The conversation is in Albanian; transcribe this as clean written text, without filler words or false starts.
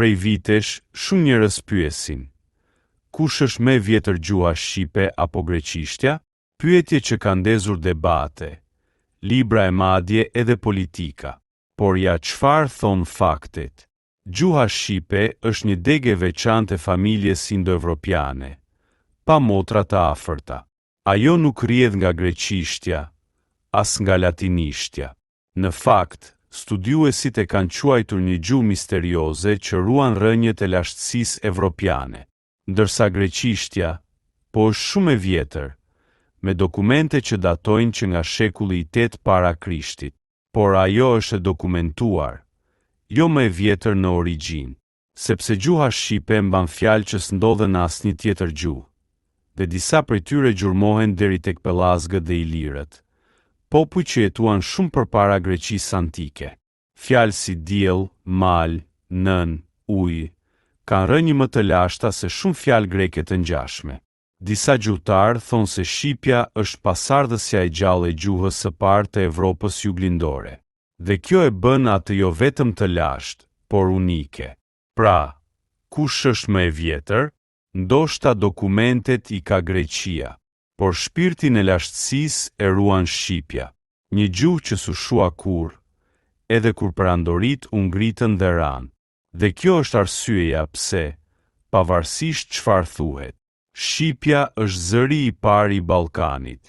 Prej vitesh, shumë njerëz pyesin: kush është më e vjetër, gjuha shqipe apo greqishtja? Pyetje që ka ndezur debate, libra e madje edhe politika. Por ja çfarë thon faktet? Gjuha shqipe është një degë e veçantë e familjes indo-evropiane, pa motra të afërta. Ajo nuk rrjedh nga greqishtja, as nga latinishtja. Në fakt, studiuesit e kanë quajtur një gjuhë misterioze që ruan rrënjët e lashtësisë evropiane. Ndërsa greqishtja, po është shumë e vjetër, me dokumente që datojnë që nga shekulli i 8 para Krishtit. Por ajo është e dokumentuar, jo më e vjetër në origjinë, sepse gjuha shqipe mban fjalë që s'ndodhen në asnjë tjetër gjuhë, dhe disa prej tyre gjurmohen deri tek pellazgët dhe ilirët, popull që jetuan shumë përpara Greqisë antike. Fjalë si diell, mal, nën, ujë kanë rënë më të lashta se shumë fjalë greke të ngjashme. Disa gjuhëtarë thonë se shqipja është pasardhësja e gjallë e gjuhës së parë të Evropës juglindore, dhe kjo e bën atë jo vetëm të lashtë, por unike. Pra, kush është më e vjetër? Ndoshta dokumentet i ka Greqia, por shpirtin e lashtësisë e ruan shqipja, një gjuhë që s'u shua kurrë, edhe kur perandorit u ngritën dhe ranë. Dhe kjo është arsyeja pse, pavarësisht çfarë thuhet, shqipja është zëri i parë i Ballkanit.